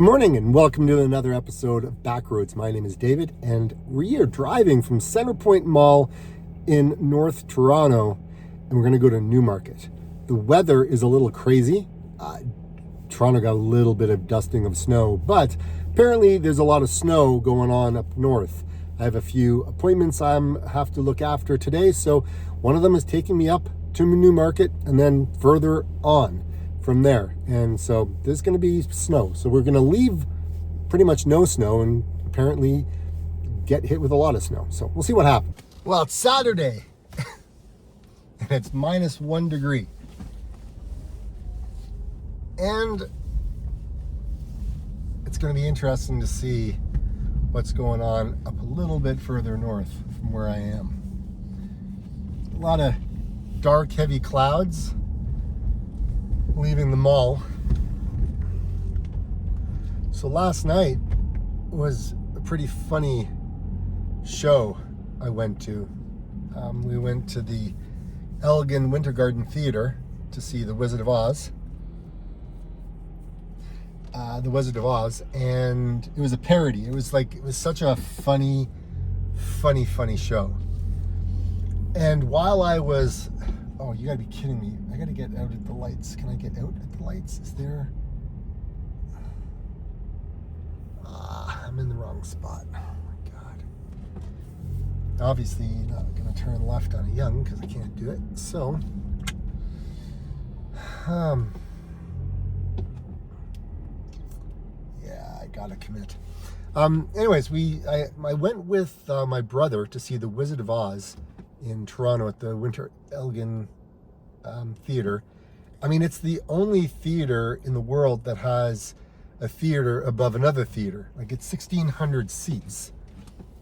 Good morning and welcome to another episode of Backroads. My name is David and we are driving from Centrepoint Mall in North Toronto and we're going to go to Newmarket. The weather is a little crazy. Toronto got a little bit of dusting of snow, but apparently there's a lot of snow going on up north. I have a few appointments I have to look after today, so one of them is taking me up to Newmarket and then further on from there. And so there's going to be snow. So we're going to leave pretty much no snow and apparently get hit with a lot of snow. So we'll see what happens. Well, it's Saturday and it's -1 degree. And it's going to be interesting to see what's going on up a little bit further north from where I am. A lot of dark, heavy clouds leaving the mall. So last night was a pretty funny show I went to. We went to the Elgin Winter Garden Theatre to see The Wizard of Oz. And it was a parody. It was such a funny show. And while I was, oh, you gotta be kidding me. I gotta get out at the lights. Can I get out at the lights? Is there? I'm in the wrong spot. Oh my God. Obviously not gonna turn left on a Yonge because I can't do it. So, yeah, I gotta commit. Anyways, I went with my brother to see The Wizard of Oz in Toronto at the Winter Elgin Theatre. I mean, it's the only theater in the world that has a theater above another theater. Like, it's 1,600 seats.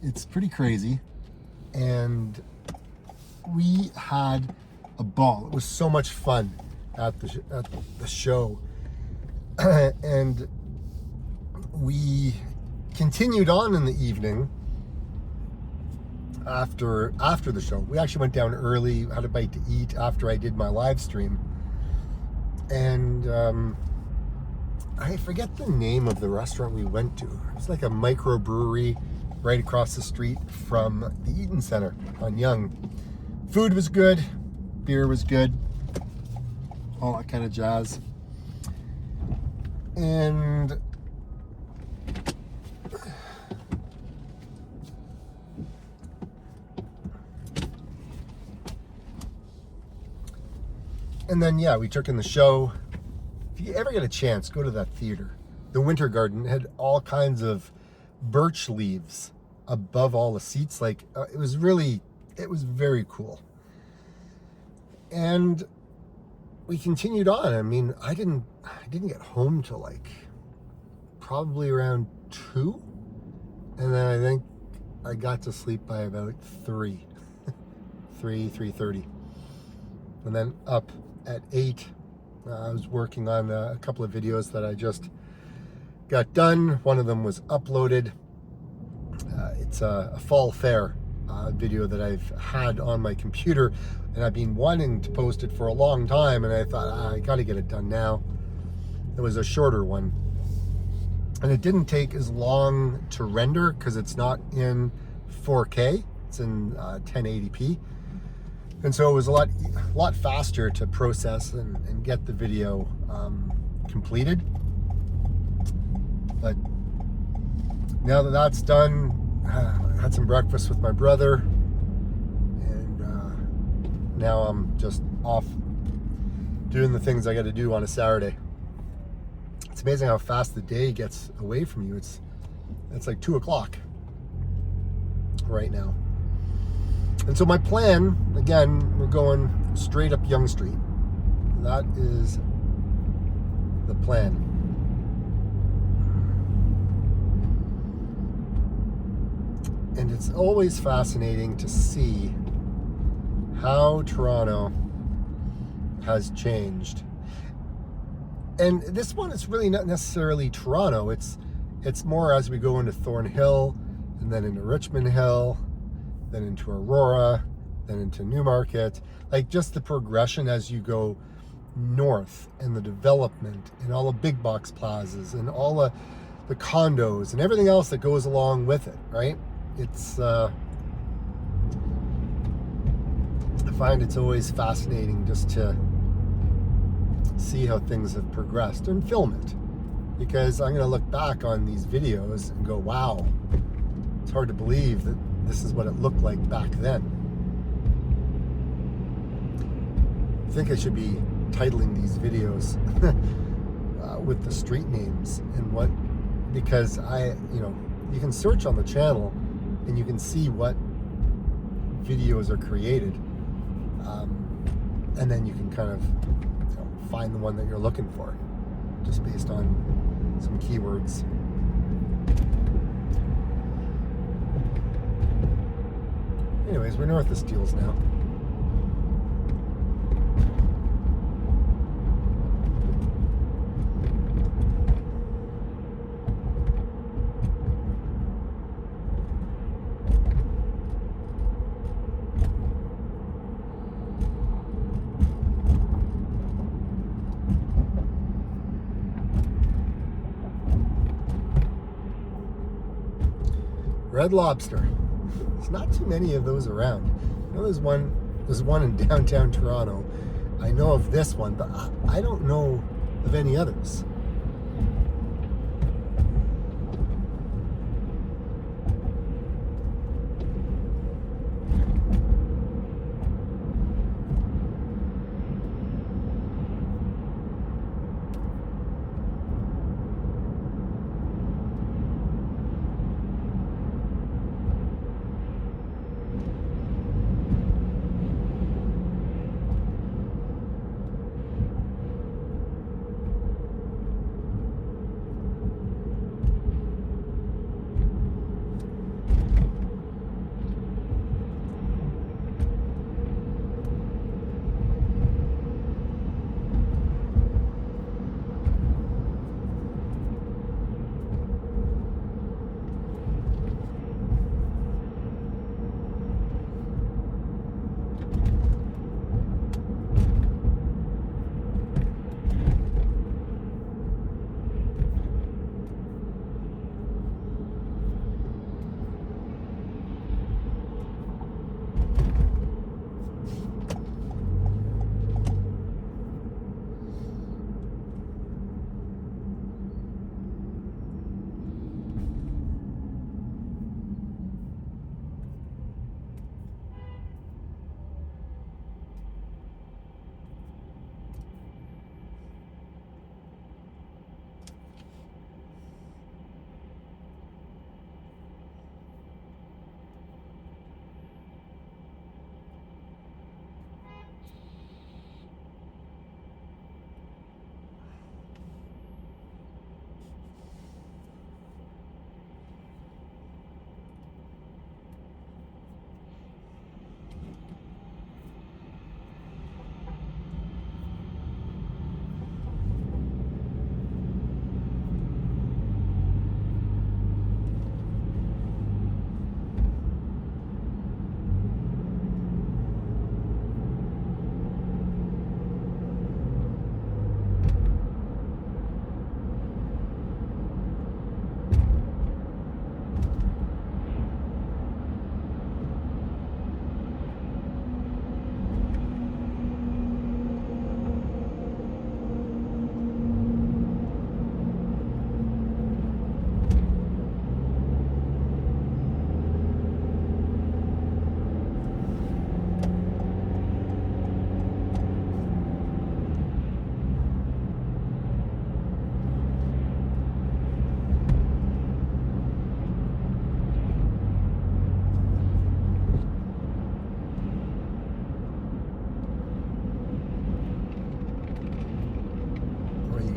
It's pretty crazy. And we had a ball. It was so much fun at the show. And we continued on in the evening after the show. We actually went down early, had a bite to eat after I did my live stream. And I forget the name of the restaurant we went to. It was like a microbrewery right across the street from the Eaton Center on Yonge. Food was good, beer was good, all that kind of jazz. And then, yeah, we took in the show. If you ever get a chance, go to that theater. The Winter Garden had all kinds of birch leaves above all the seats. Like, it was very cool. And we continued on. I mean, I didn't get home till like probably around 2. And then I think I got to sleep by about 3:30. And then up at 8, I was working on a couple of videos that I just got done. One of them was uploaded. It's a fall fair video that I've had on my computer, and I've been wanting to post it for a long time, and I thought, I gotta get it done now. It was a shorter one. And it didn't take as long to render because it's not in 4K, it's in 1080p. And so it was a lot faster to process and get the video completed. But now that that's done, I had some breakfast with my brother, and now I'm just off doing the things I got to do on a Saturday. It's amazing how fast the day gets away from you. It's like 2 o'clock right now. And so my plan, again, we're going straight up Yonge Street. That is the plan. And it's always fascinating to see how Toronto has changed. And this one is really not necessarily Toronto. It's more as we go into Thornhill and then into Richmond Hill, then into Aurora, then into Newmarket. Like, just the progression as you go north, and the development and all the big box plazas and all the the condos and everything else that goes along with it, right? It's I find it's always fascinating just to see how things have progressed and film it, because I'm going to look back on these videos and go, wow, it's hard to believe that this is what it looked like back then. I think I should be titling these videos with the street names and what, because you can search on the channel and you can see what videos are created, and then you can kind of find the one that you're looking for just based on some keywords. Anyways, we're north of Steeles now. Red Lobster. There's not too many of those around. I know there's one in downtown Toronto. I know of this one, but I don't know of any others.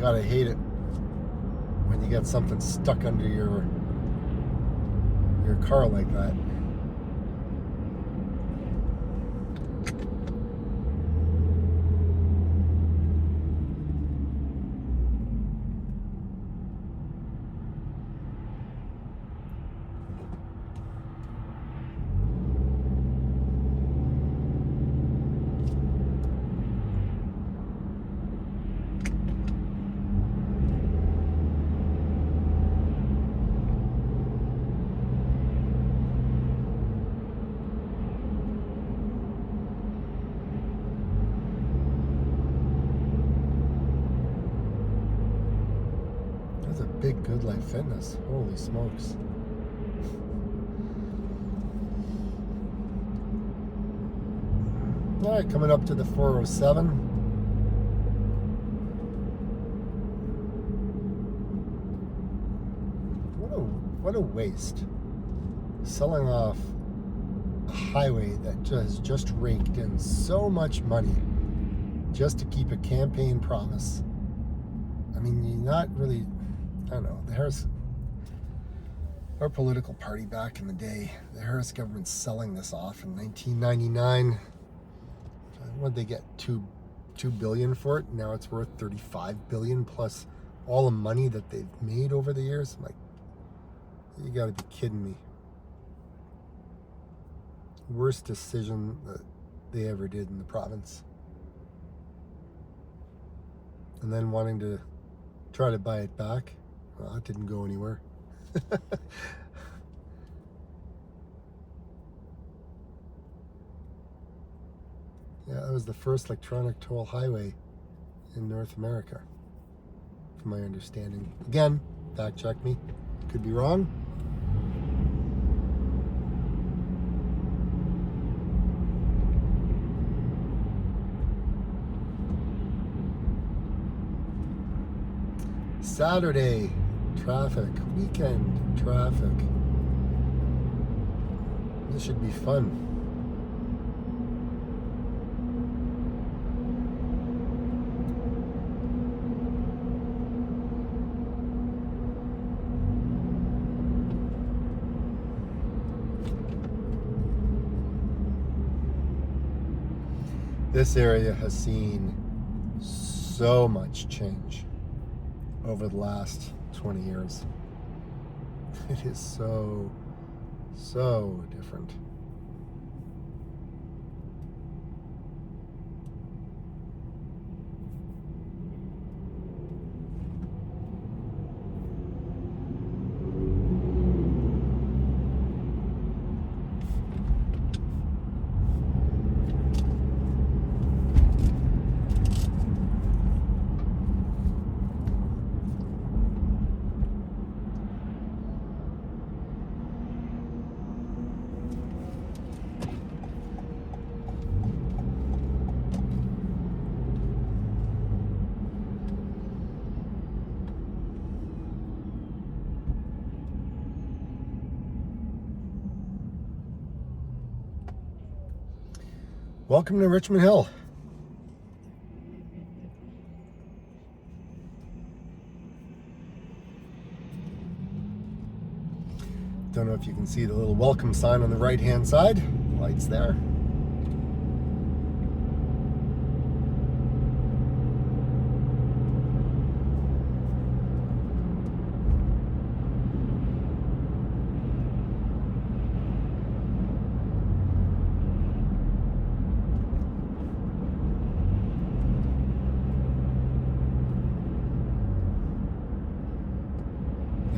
Gotta hate it when you get something stuck under your car like that. Good Life Fitness. Holy smokes. All right, coming up to the 407. What a waste. Selling off a highway that has just raked in so much money just to keep a campaign promise. I mean, you're not really, I don't know, our political party back in the day, the Harris government's selling this off in 1999. What did they get? $2 billion for it? Now it's worth $35 billion plus all the money that they've made over the years. I'm like, you gotta be kidding me. Worst decision that they ever did in the province. And then wanting to try to buy it back. Well, it didn't go anywhere. Yeah, that was the first electronic toll highway in North America, from my understanding. Again, fact check me. Could be wrong. Saturday traffic, weekend traffic. This should be fun. This area has seen so much change over the last 20 years. It is so different. Welcome to Richmond Hill. Don't know if you can see the little welcome sign on the right-hand side. Lights there.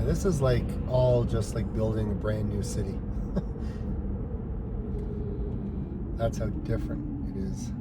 This is like all just like building a brand new city. That's how different it is.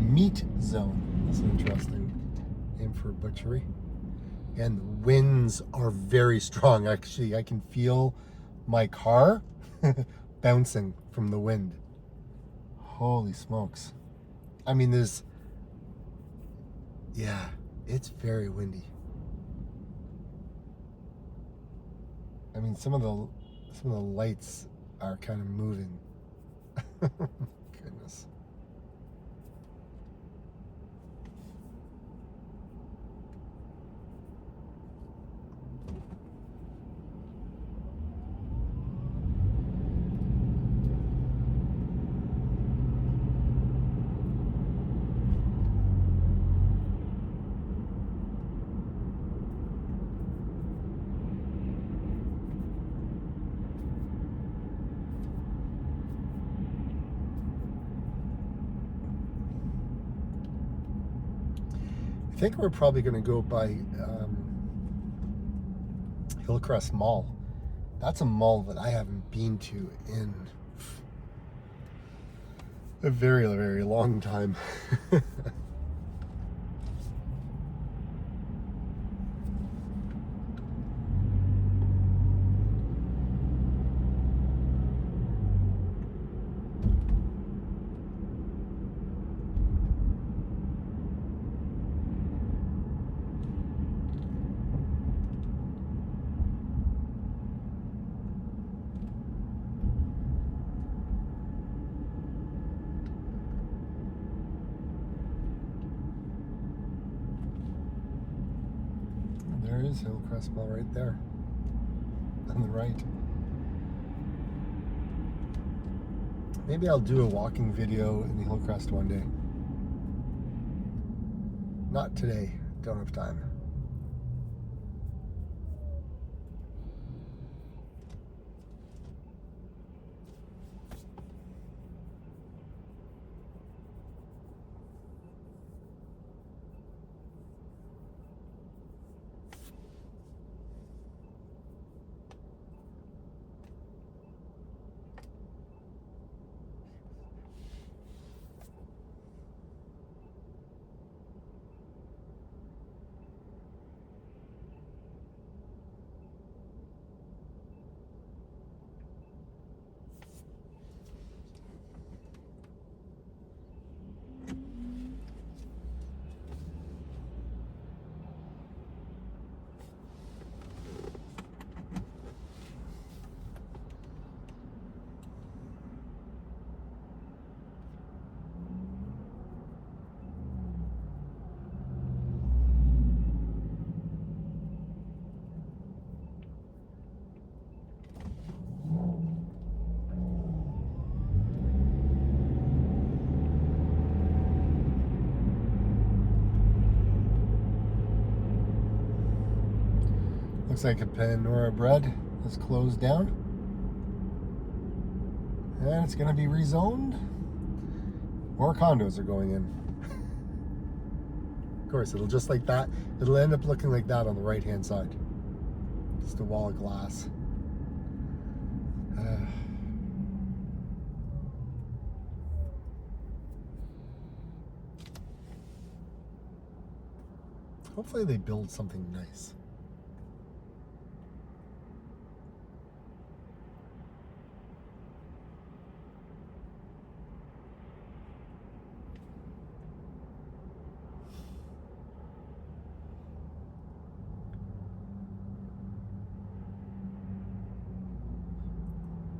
Meat Zone. That's an interesting name for a butchery. And the winds are very strong. Actually, I can feel my car bouncing from the wind. Holy smokes. I mean, yeah, it's very windy. I mean, some of the lights are kind of moving. Goodness. I think we're probably going to go by Hillcrest Mall. That's a mall that I haven't been to in a very, very long time. There is Hillcrest Mall right there on the right. Maybe I'll do a walking video in the Hillcrest one day. Not today, don't have time. Looks like a Panora Bread is closed down. And it's going to be rezoned. More condos are going in. Of course, it'll just like that. It'll end up looking like that on the right-hand side. Just a wall of glass. Hopefully they build something nice.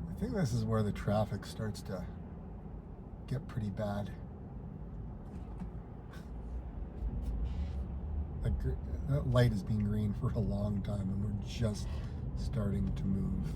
I think this is where the traffic starts to get pretty bad. That light has been green for a long time and we're just starting to move.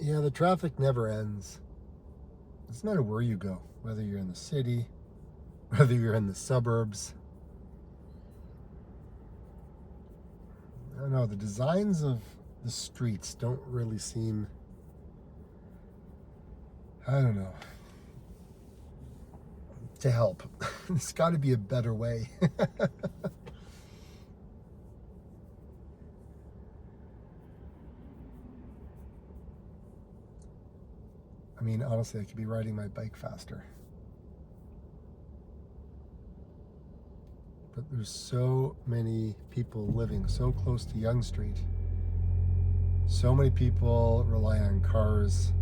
Yeah, the traffic never ends. It doesn't matter where you go, whether you're in the city, whether you're in the suburbs. I don't know, the designs of the streets don't really seem, I don't know, to help. There's got to be a better way. I mean, honestly, I could be riding my bike faster. But there's so many people living so close to Yonge Street. So many people rely on cars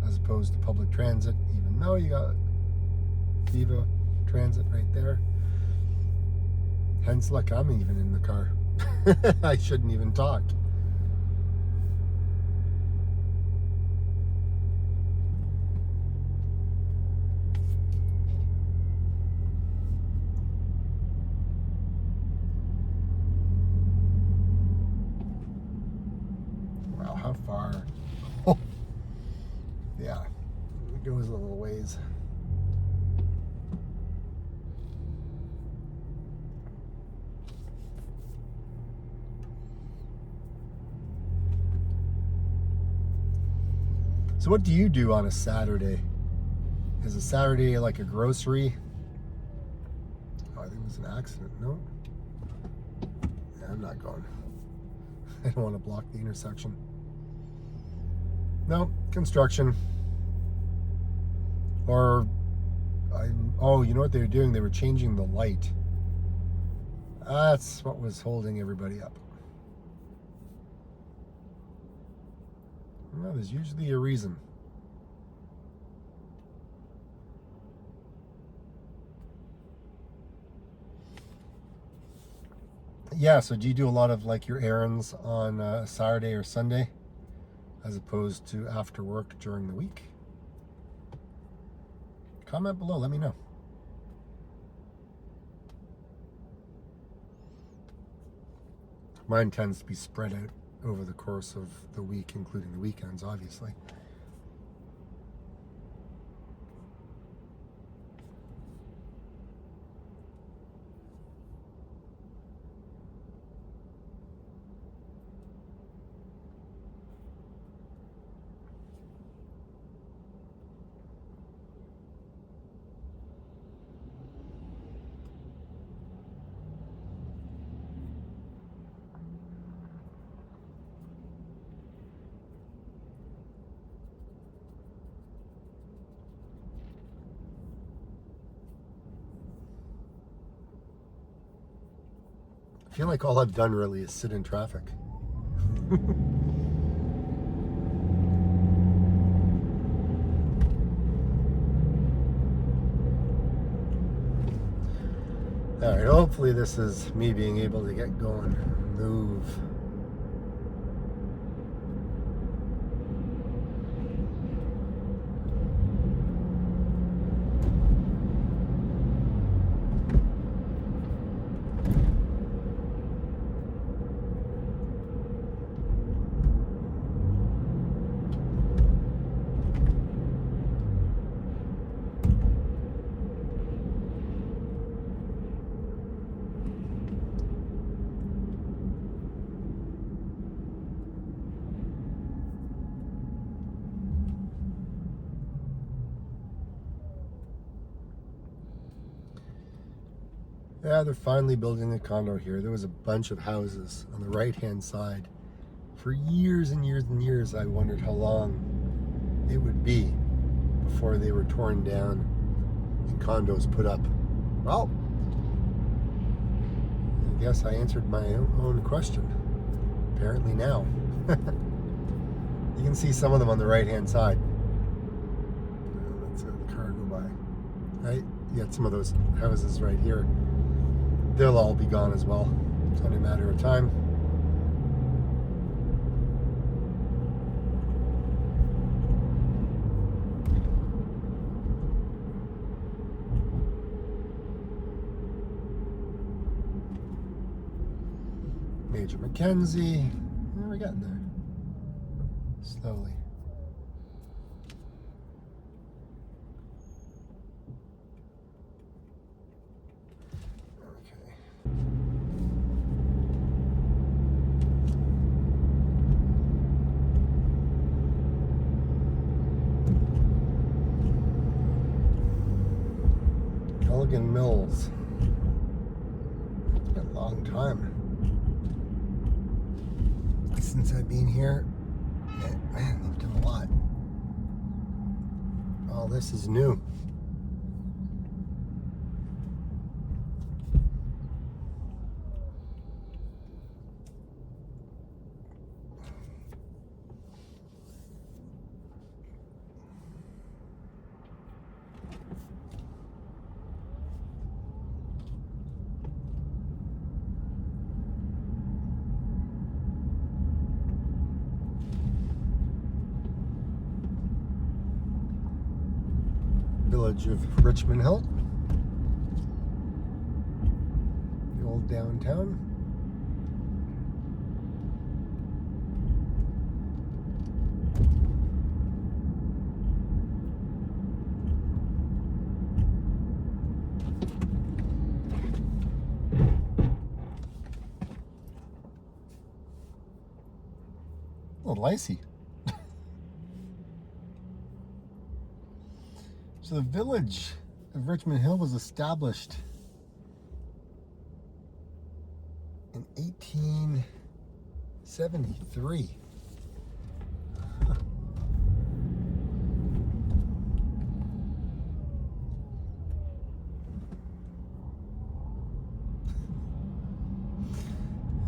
as opposed to public transit, even though you got Viva Transit right there. Hence, look, I'm even in the car. I shouldn't even talk. Wow, how far? Oh, yeah, it goes a little ways. So what do you do on a Saturday? Is a Saturday like a grocery? Oh, I think it was an accident. No? Yeah, I'm not going. I don't want to block the intersection. No, construction. Or, oh, you know what they were doing? They were changing the light. That's what was holding everybody up. Well, there's usually a reason. Yeah, so do you do a lot of like your errands on Saturday or Sunday as opposed to after work during the week? Comment below, let me know. Mine tends to be spread out over the course of the week, including the weekends, obviously. I feel like all I've done really is sit in traffic. All right, hopefully this is me being able to get going, move. Yeah, they're finally building a condo here. There was a bunch of houses on the right-hand side. For years and years and years, I wondered how long it would be before they were torn down and condos put up. Well, I guess I answered my own question. Apparently now. You can see some of them on the right-hand side. Let's let the car go by. Right? You got some of those houses right here. They'll all be gone as well. It's only a matter of time. Major Mackenzie. Yeah, we're getting there. Slowly. Elgin Mills. It's been a long time since I've been here. Man, they've done a lot. All this is new. Village of Richmond Hill, the old downtown. Oh, Lacey. So the village of Richmond Hill was established in 1873. Huh.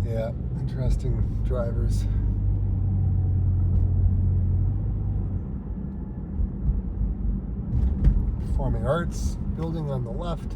Yeah, interesting drivers. Performing Arts building on the left.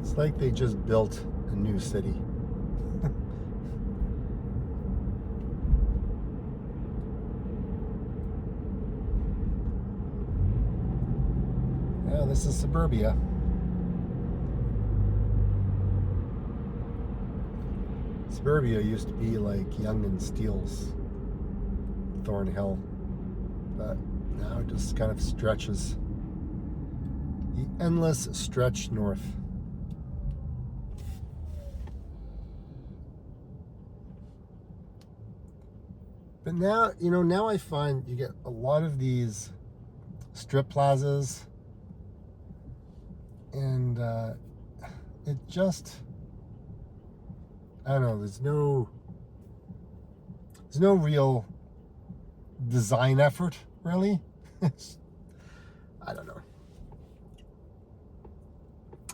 It's like they just built a new city. Yeah, this is Suburbia. Suburbia used to be like Yonge and Steele's Thornhill, but now it just kind of stretches. The endless stretch north. But now, now I find you get a lot of these strip plazas, and it just, I don't know, there's no real design effort, really. I don't know.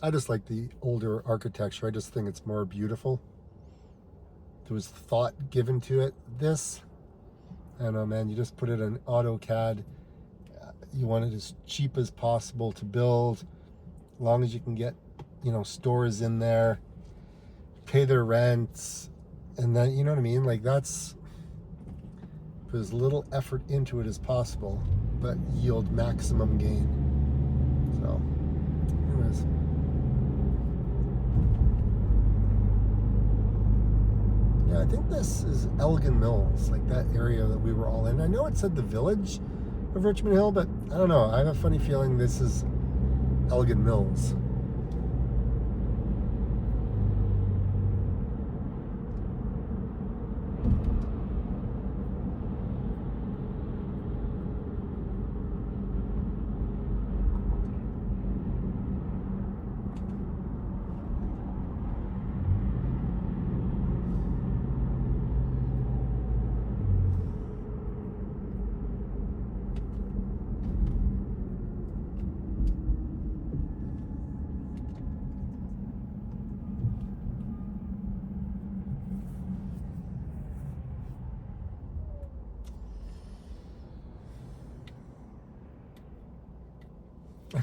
I just like the older architecture. I just think it's more beautiful. There was thought given to it. This, I don't know, man, you just put it in AutoCAD. You want it as cheap as possible to build, as long as you can get, stores in there, pay their rents, and then, you know what I mean? Like, that's, put as little effort into it as possible, but yield maximum gain. So, anyways. Yeah, I think this is Elgin Mills, like that area that we were all in. I know it said the village of Richmond Hill, but I don't know. I have a funny feeling this is Elgin Mills.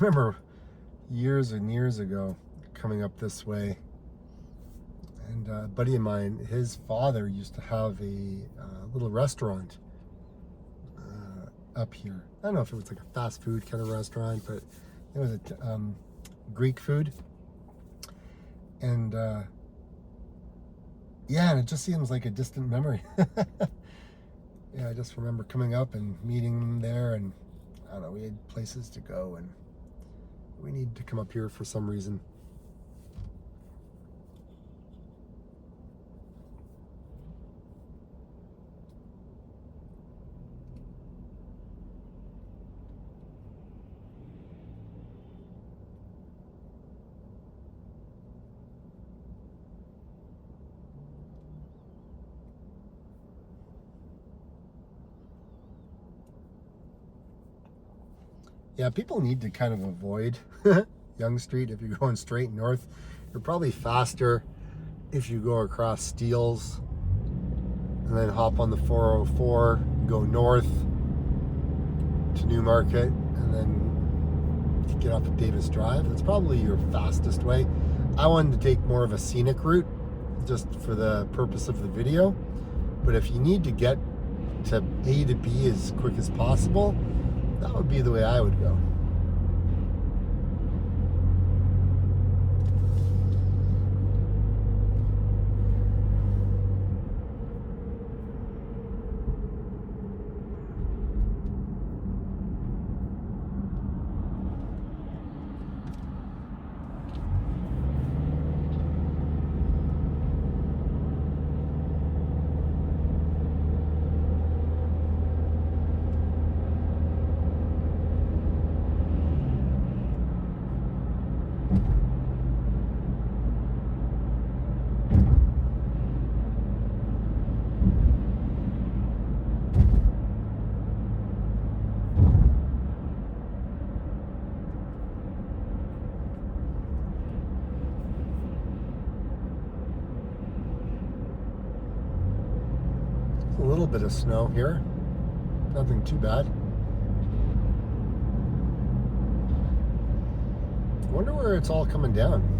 remember years and years ago coming up this way, and a buddy of mine, his father used to have a little restaurant up here. I don't know if it was like a fast food kind of restaurant, but it was a Greek food. And yeah, and it just seems like a distant memory. Yeah, I just remember coming up and meeting them there, and I don't know, we had places to go, and we need to come up here for some reason. Yeah, people need to kind of avoid Yonge Street if you're going straight north. You're probably faster if you go across Steeles and then hop on the 404, go north to Newmarket, and then get off of Davis Drive. That's probably your fastest way. I wanted to take more of a scenic route just for the purpose of the video. But if you need to get to A to B as quick as possible, that would be the way I would go. A little bit of snow here, nothing too bad. I wonder where it's all coming down.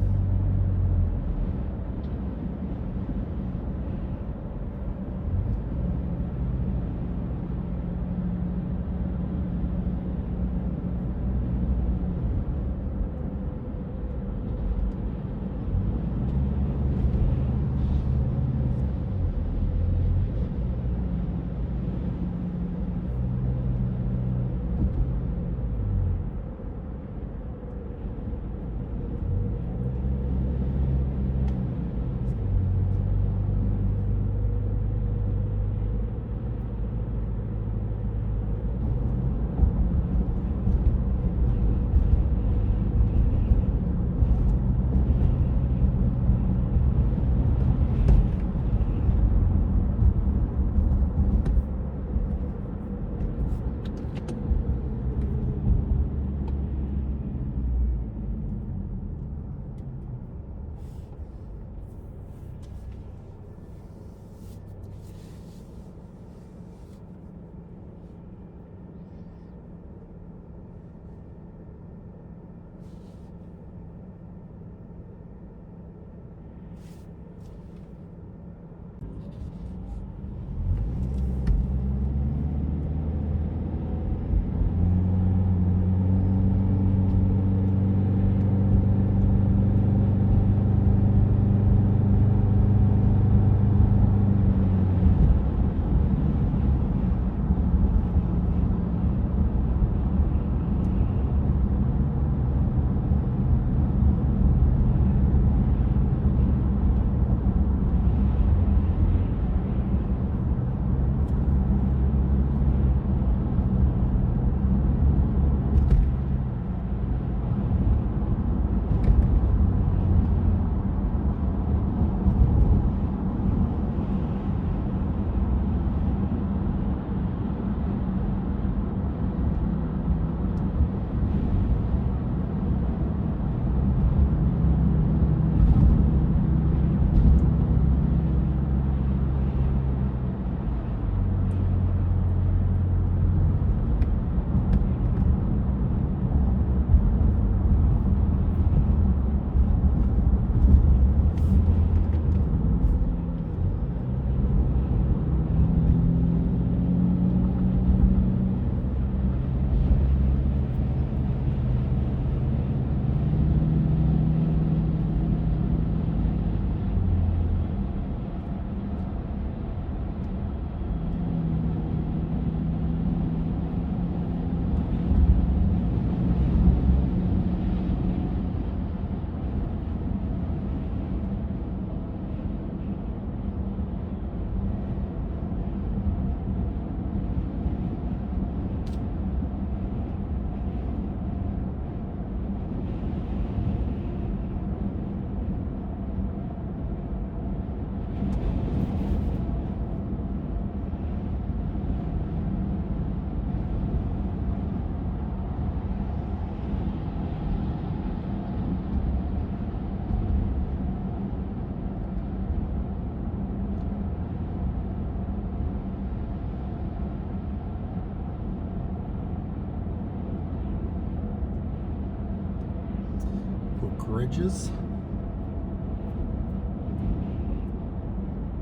Hookridges.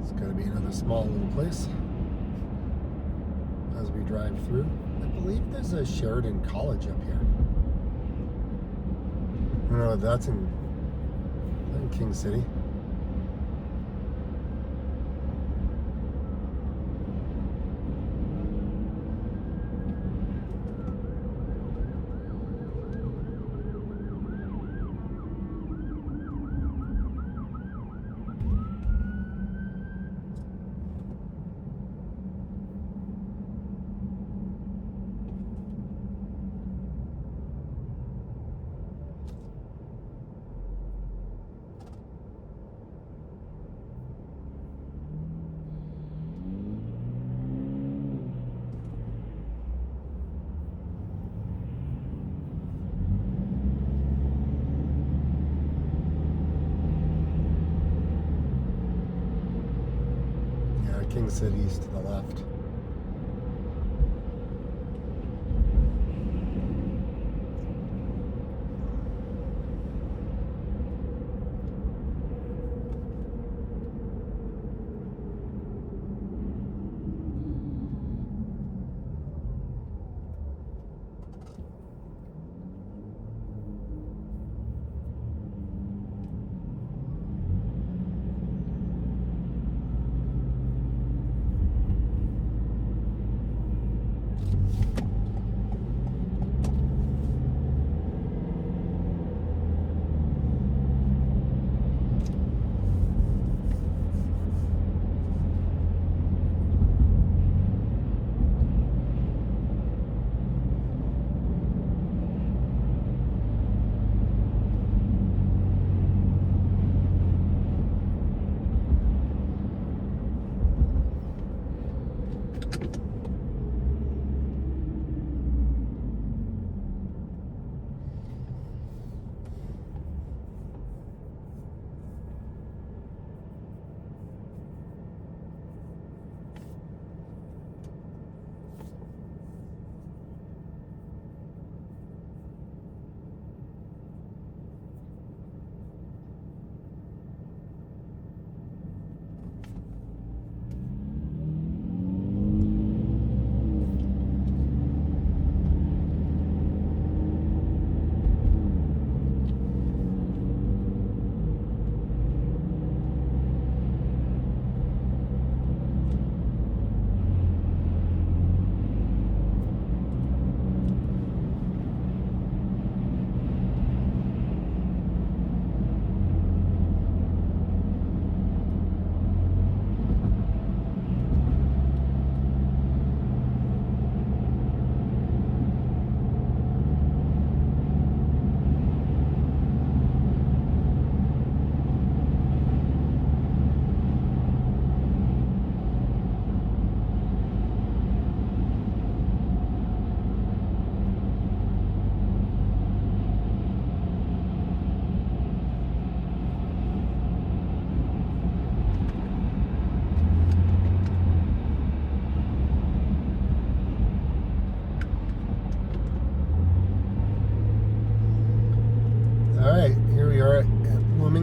It's got to be another small little place as we drive through. I believe there's a Sheridan College up here. I don't know if that's in King City. King City's to the left.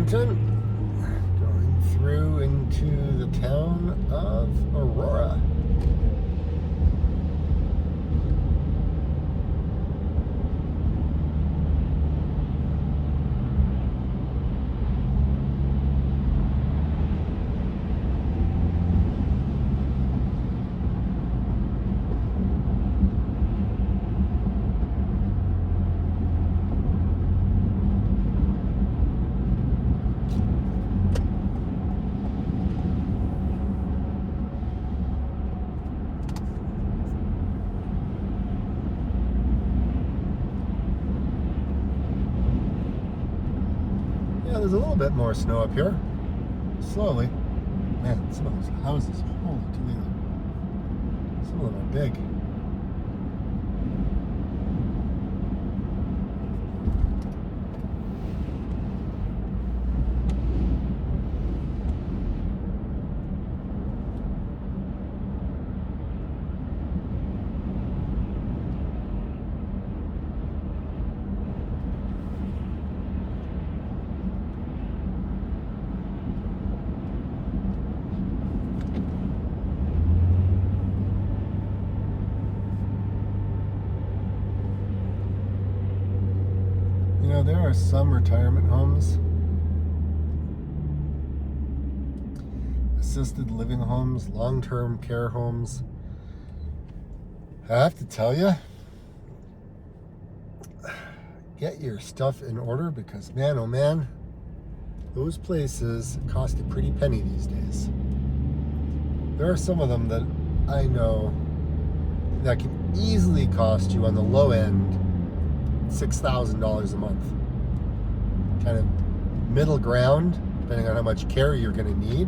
Going through into the town of Aurora. There's a little bit more snow up here. Slowly. Man, some of those houses, holy Toledo. Some of them are big. there are some retirement homes, assisted living homes, long-term care homes. I have to tell you, get your stuff in order because, man, oh man, those places cost a pretty penny these days. There are some of them that I know that can easily cost you on the low end $6,000 a month. Kind of middle ground, depending on how much care you're going to need.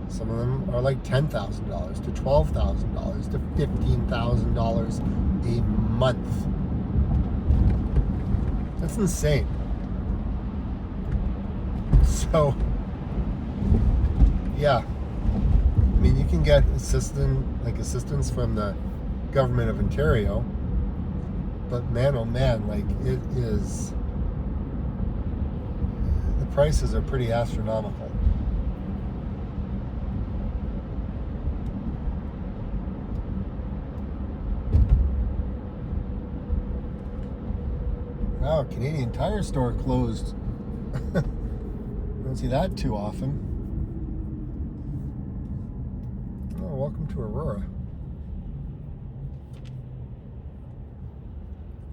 Some of them are like $10,000 to $12,000 to $15,000 a month. That's insane. So, yeah. I mean, you can get assistance from the government of Ontario, but man, oh man, like it is, the prices are pretty astronomical. Wow, Canadian Tire store closed. Don't see that too often. Oh, welcome to Aurora.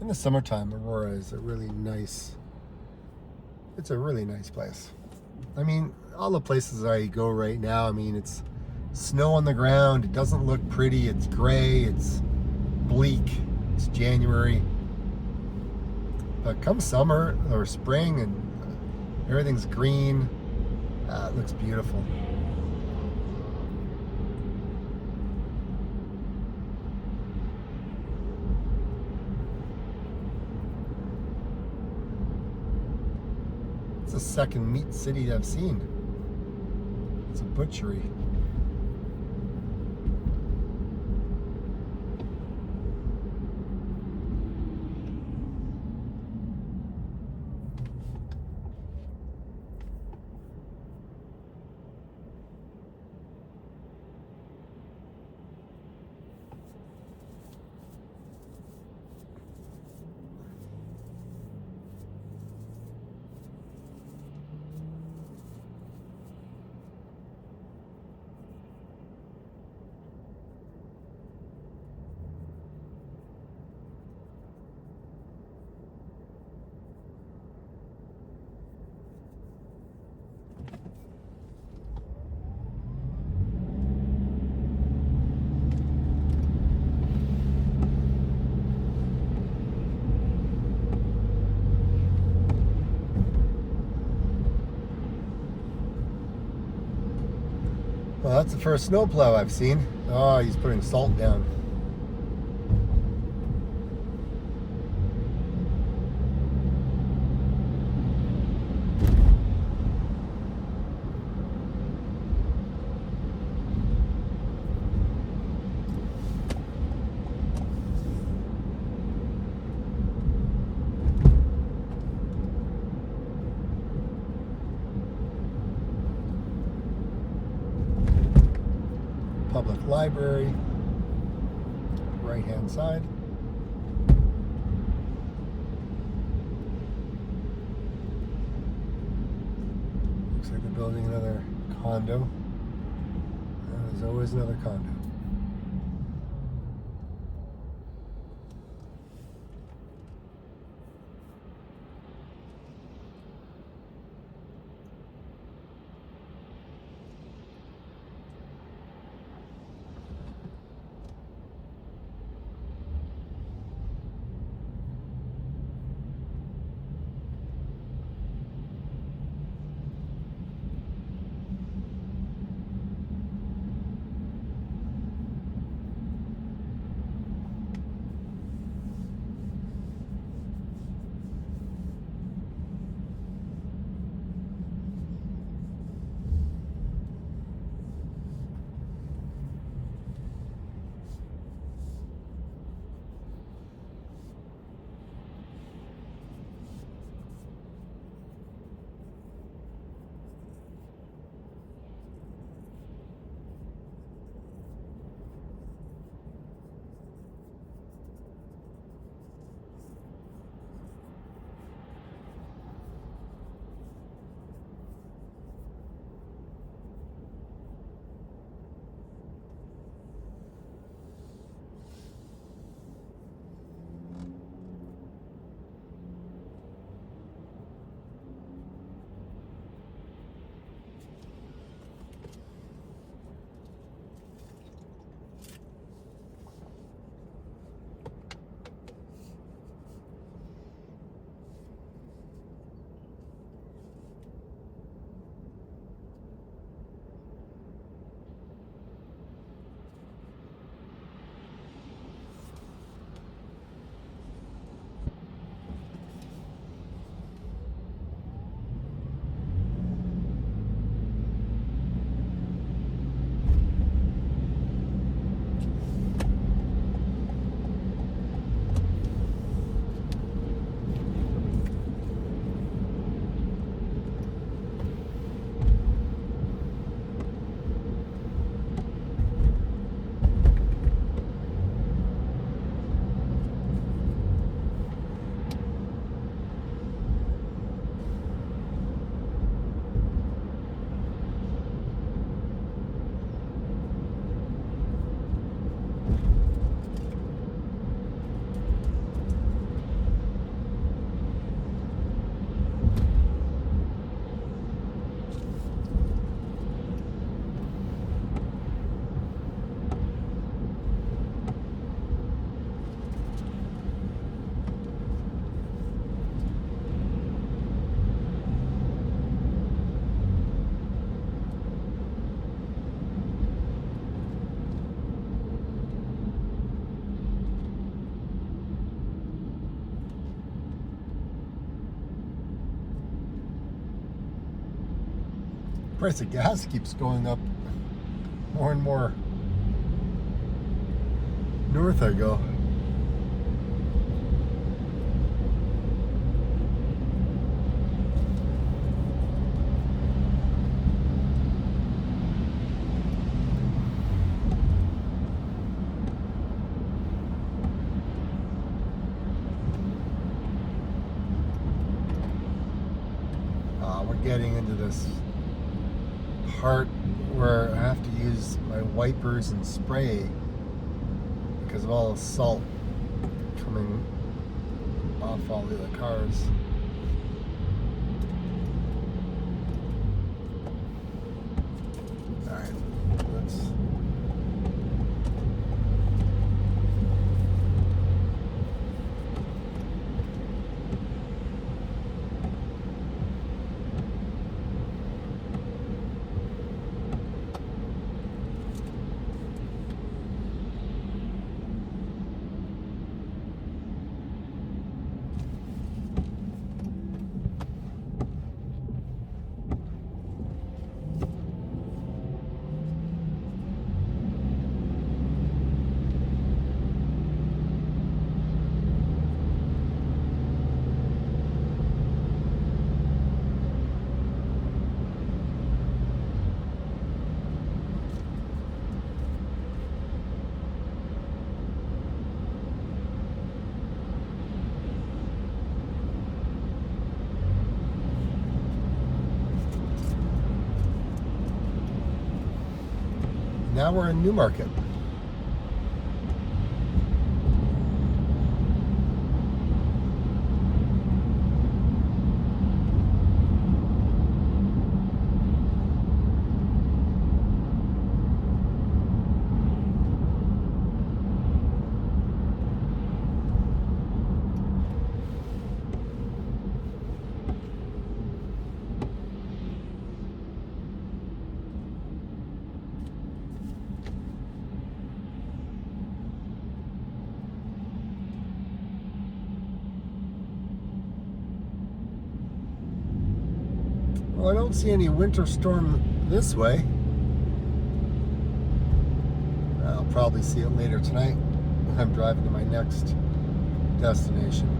In the summertime, Aurora is a really nice place. I mean, all the places I go right now, I mean, it's snow on the ground, it doesn't look pretty, it's gray, it's bleak, it's January. But come summer or spring and everything's green, it looks beautiful. It's the second meat city I've seen. It's a butchery. Well, that's the first snowplow I've seen. Oh, he's putting salt down. Public library, right hand side. Looks like they're building another condo. There's always another condo. Price of gas keeps going up more and more. North I go. We're getting into this part where I have to use my wipers and spray because of all the salt coming off all the other cars. Alright, let's... Now we're in Newmarket. Well, I don't see any winter storm this way. I'll probably see it later tonight when I'm driving to my next destination.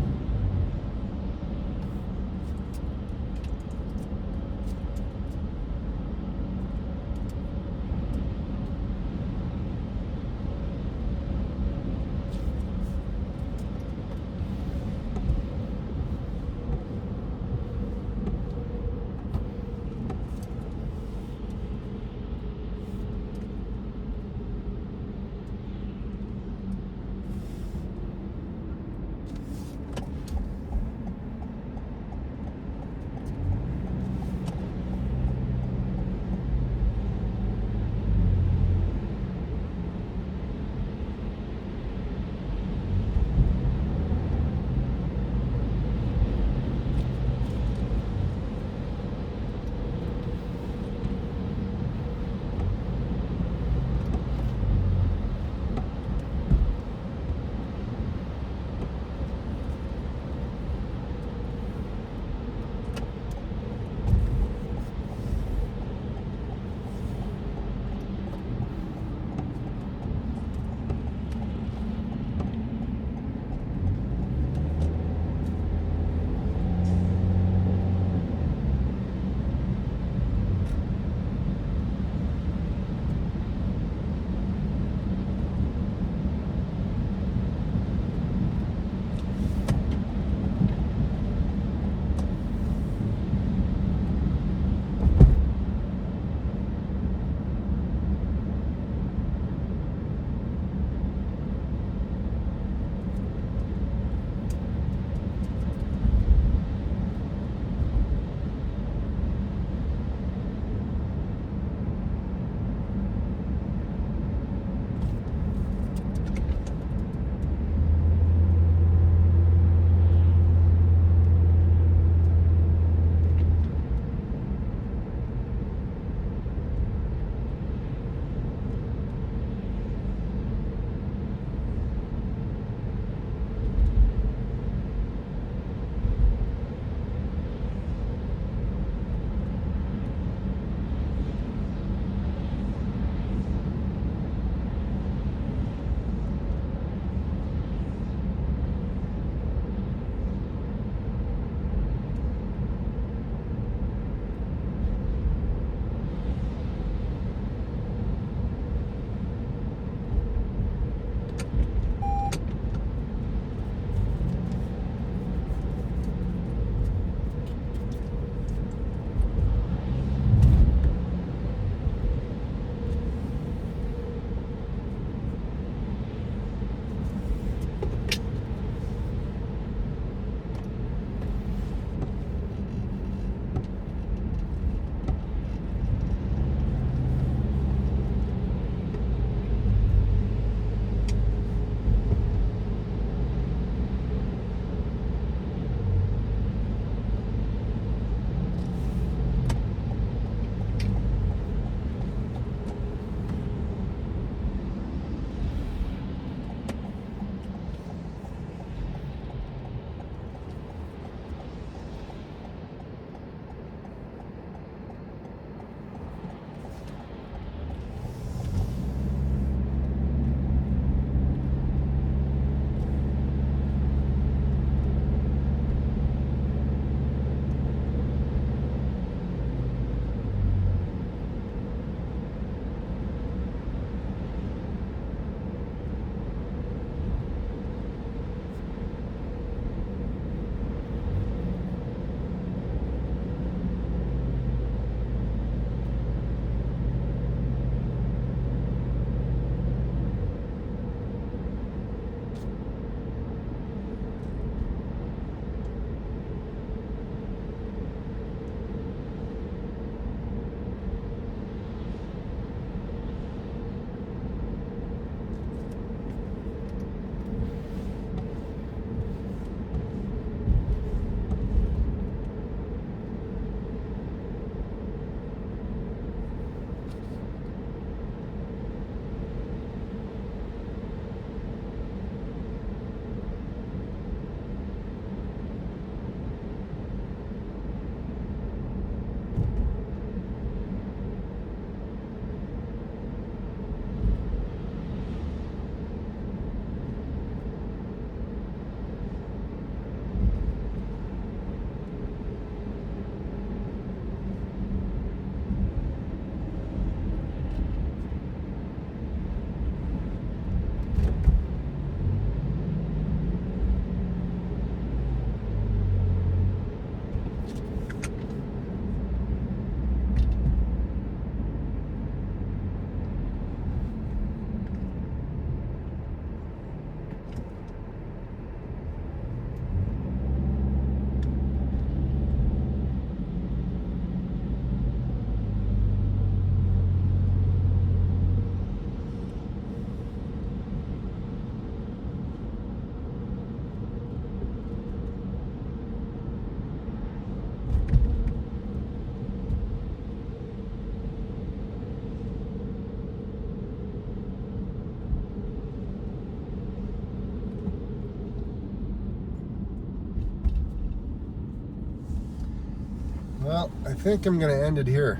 Well, I think I'm going to end it here.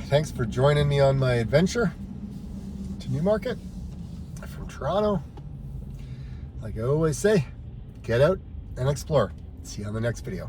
Thanks for joining me on my adventure to Newmarket from Toronto. Like I always say, get out and explore. See you on the next video.